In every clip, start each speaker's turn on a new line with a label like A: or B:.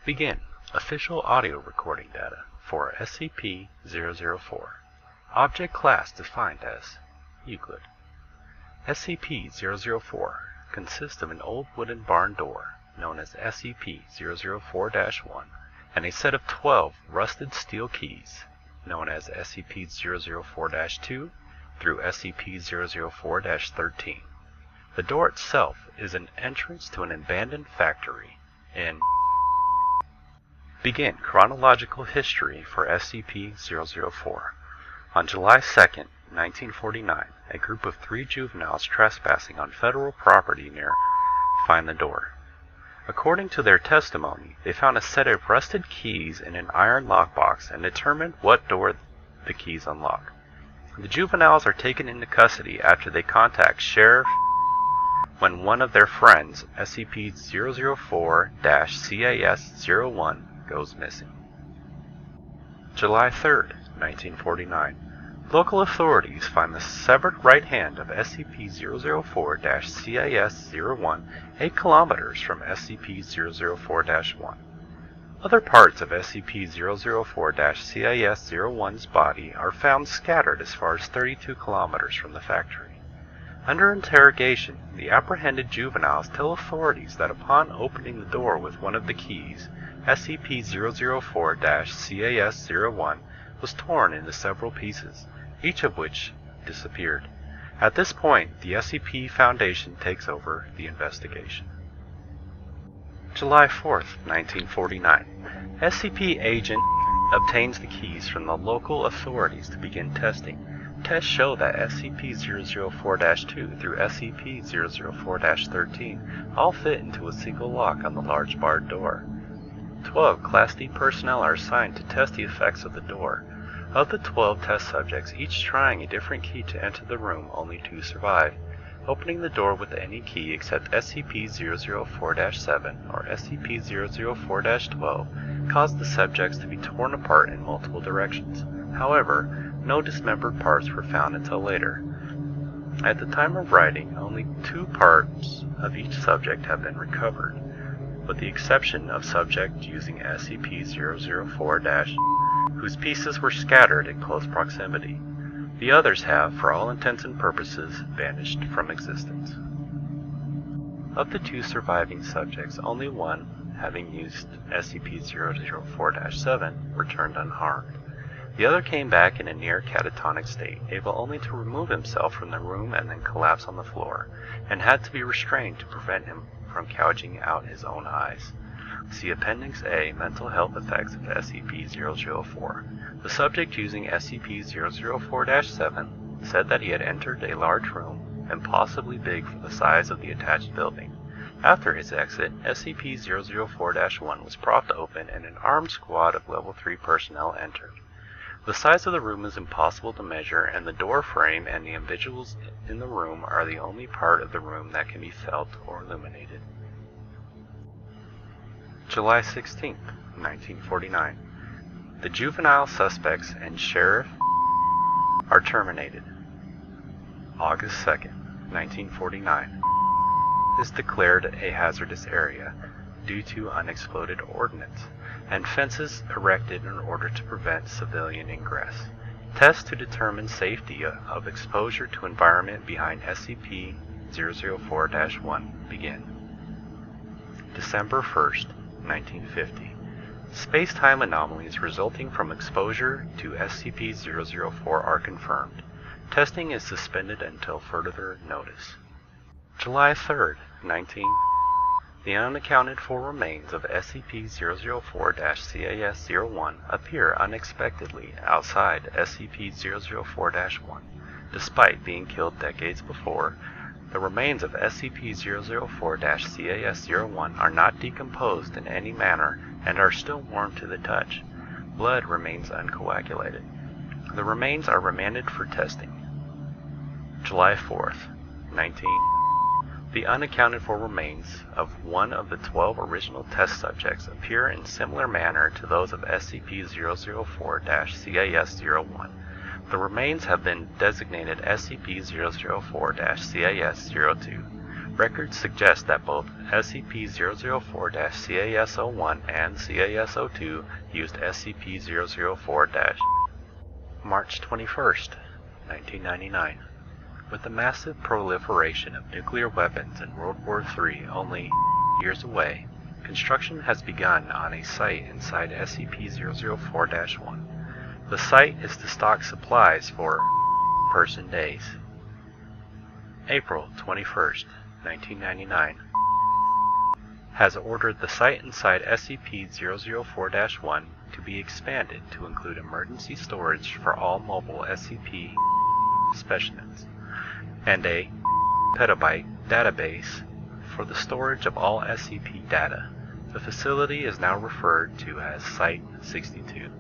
A: Begin. Official audio recording data for SCP-004. Object class defined as Euclid. SCP-004 consists of an old wooden barn door, known as SCP-004-1, and a set of 12 rusted steel keys, known as SCP-004-2 through SCP-004-13. The door itself is an entrance to an abandoned factory in Begin chronological history for SCP-004. On July 2, 1949, a group of 3 juveniles trespassing on federal property near find the door. According to their testimony, they found a set of rusted keys in an iron lockbox and determined what door the keys unlock. The juveniles are taken into custody after they contact Sheriff when one of their friends, SCP-004-CAS-01, goes missing. July 3, 1949. Local authorities find the severed right hand of SCP-004-CAS-01 8 kilometers from SCP-004-1. Other parts of SCP-004-CAS-01's body are found scattered as far as 32 kilometers from the factory. Under interrogation, the apprehended juveniles tell authorities that upon opening the door with one of the keys, SCP-004-CAS-01 was torn into several pieces, each of which disappeared. At this point, the SCP Foundation takes over the investigation. July 4, 1949. SCP agent obtains the keys from the local authorities to begin testing. Tests show that SCP-004-2 through SCP-004-13 all fit into a single lock on the large barred door. 12 Class D personnel are assigned to test the effects of the door. Of the 12 test subjects, each trying a different key to enter the room, only 2 survive. Opening the door with any key except SCP-004-7 or SCP-004-12 caused the subjects to be torn apart in multiple directions. However, no dismembered parts were found until later. At the time of writing, only 2 parts of each subject have been recovered, with the exception of subject using SCP-004- whose pieces were scattered in close proximity. The others have, for all intents and purposes, vanished from existence. Of the 2 surviving subjects, only one, having used SCP-004-7, returned unharmed. The other came back in a near catatonic state, able only to remove himself from the room and then collapse on the floor, and had to be restrained to prevent him from gouging out his own eyes. See Appendix A, Mental Health Effects of SCP-004. The subject using SCP-004-7 said that he had entered a large room, and possibly big for the size of the attached building. After his exit, SCP-004-1 was propped open and an armed squad of Level 3 personnel entered. The size of the room is impossible to measure, and the door frame and the individuals in the room are the only part of the room that can be felt or illuminated. July 16, 1949. The juvenile suspects and sheriff are terminated. August 2, 1949. Is declared a hazardous area due to unexploded ordnance and fences erected in order to prevent civilian ingress. Tests to determine safety of exposure to environment behind SCP-004-1 begin. December 1st, 1950. Space-time anomalies resulting from exposure to SCP-004 are confirmed. Testing is suspended until further notice. July 3rd, 1950. The unaccounted for remains of SCP-004-CAS-01 appear unexpectedly outside SCP-004-1. Despite being killed decades before, the remains of SCP-004-CAS-01 are not decomposed in any manner and are still warm to the touch. Blood remains uncoagulated. The remains are remanded for testing. July 4th, 1950. The unaccounted for remains of one of the 12 original test subjects appear in similar manner to those of SCP-004-CAS-01. The remains have been designated SCP-004-CAS-02. Records suggest that both SCP-004-CAS-01 and CAS-02 used SCP-004- March 21st, 1999. With the massive proliferation of nuclear weapons in World War III only years away, construction has begun on a site inside SCP-004-1. The site is to stock supplies for person days. April 21st, 1999. Has ordered the site inside SCP-004-1 to be expanded to include emergency storage for all mobile SCP specimens and a petabyte database for the storage of all SCP data. The facility is now referred to as Site 62.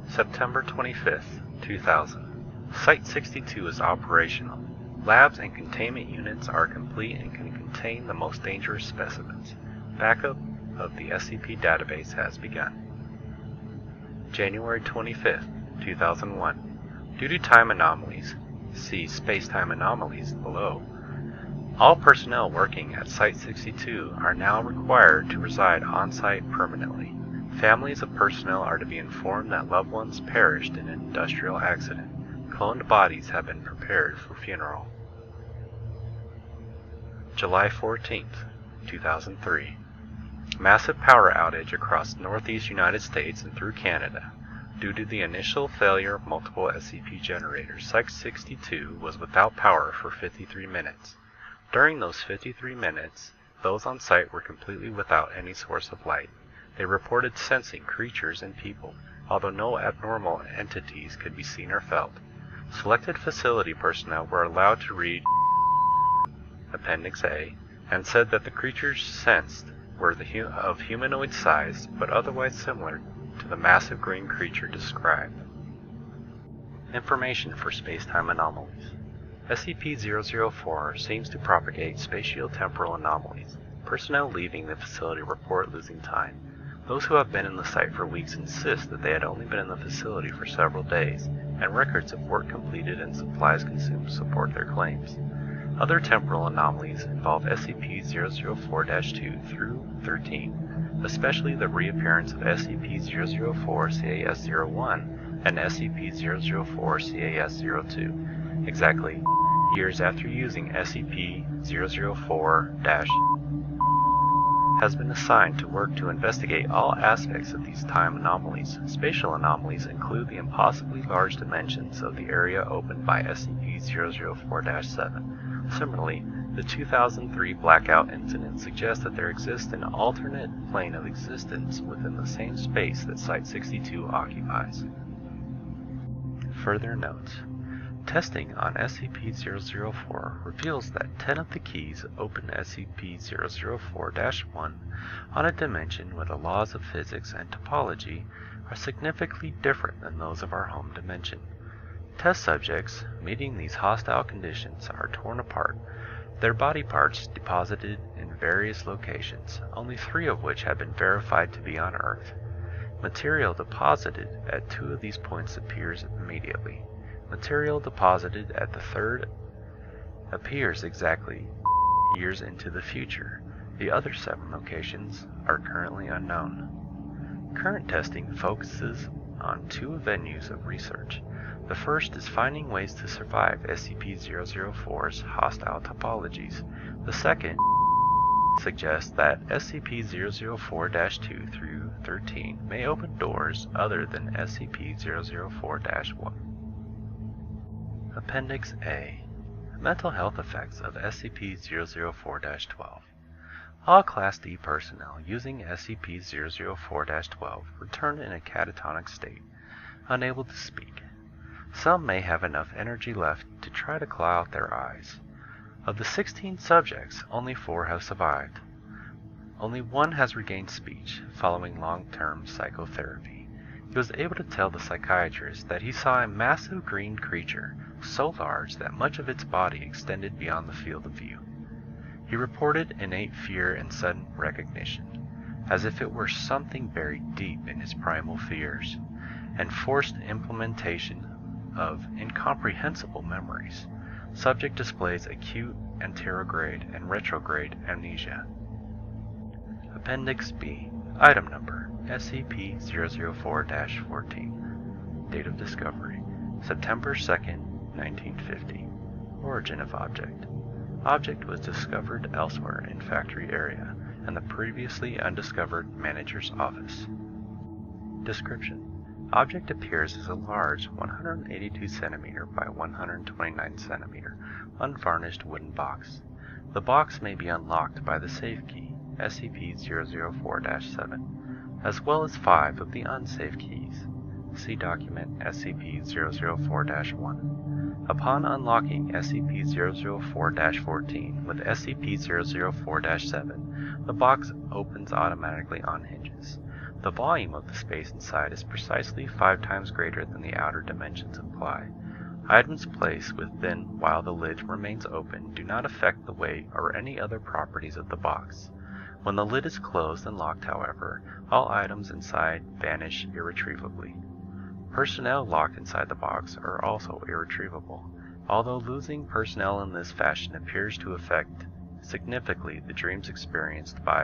A: September 25th, 2000. Site 62 is operational. Labs and containment units are complete and can contain the most dangerous specimens. Backup of the SCP database has begun. January 25th, 2001. Due to time anomalies, see space-time anomalies below, all personnel working at Site 62 are now required to reside on-site permanently. Families of personnel are to be informed that loved ones perished in an industrial accident. Cloned bodies have been prepared for funeral. July 14th, 2003. Massive power outage across northeast United States and through Canada. Due to the initial failure of multiple SCP generators, Site 62 was without power for 53 minutes. During those 53 minutes, those on site were completely without any source of light. They reported sensing creatures and people, although no abnormal entities could be seen or felt. Selected facility personnel were allowed to read Appendix A and said that the creatures sensed were of humanoid size but otherwise similar to the massive green creature described. Information for space-time anomalies. SCP-004 seems to propagate spatio-temporal anomalies. Personnel leaving the facility report losing time. Those who have been in the site for weeks insist that they had only been in the facility for several days, and records of work completed and supplies consumed support their claims. Other temporal anomalies involve SCP-004-2 through 13, especially the reappearance of SCP-004-CAS-01 and SCP-004-CAS-02, exactly years after using SCP-004- has been assigned to work to investigate all aspects of these time anomalies. Spatial anomalies include the impossibly large dimensions of the area opened by SCP-004-7. Similarly, the 2003 blackout incident suggests that there exists an alternate plane of existence within the same space that Site 62 occupies. Further notes. Testing on SCP-004 reveals that 10 of the keys open SCP-004-1 on a dimension where the laws of physics and topology are significantly different than those of our home dimension. Test subjects meeting these hostile conditions are torn apart, their body parts deposited in various locations, only 3 of which have been verified to be on Earth. Material deposited at 2 of these points appears immediately. Material deposited at the 3rd appears exactly years into the future. The other 7 locations are currently unknown. Current testing focuses on 2 venues of research. The first is finding ways to survive SCP-004's hostile topologies. The second suggests that SCP-004-2 through 13 may open doors other than SCP-004-1. Appendix A. Mental health effects of SCP-004-12. All Class D personnel using SCP-004-12 return in a catatonic state, unable to speak. Some may have enough energy left to try to claw out their eyes. Of the 16 subjects, only 4 have survived. Only 1 has regained speech following long-term psychotherapy. He was able to tell the psychiatrist that he saw a massive green creature, so large that much of its body extended beyond the field of view. He reported innate fear and sudden recognition, as if it were something buried deep in his primal fears, and forced implementation of incomprehensible memories. Subject displays acute anterograde, and retrograde amnesia. Appendix B. Item number SCP-004-14. Date of discovery: September 2nd, 1950. Origin of object: Object was discovered elsewhere in factory area and the previously undiscovered manager's office. Description: Object appears as a large 182 cm by 129 cm unvarnished wooden box. The box may be unlocked by the safe key, SCP-004-7, as well as 5 of the unsafe keys. See document SCP-004-1. Upon unlocking SCP-004-14 with SCP-004-7, the box opens automatically on hinges. The volume of the space inside is precisely 5 times greater than the outer dimensions imply. Items placed within while the lid remains open do not affect the weight or any other properties of the box. When the lid is closed and locked, however, all items inside vanish irretrievably. Personnel locked inside the box are also irretrievable, although losing personnel in this fashion appears to affect significantly the dreams experienced by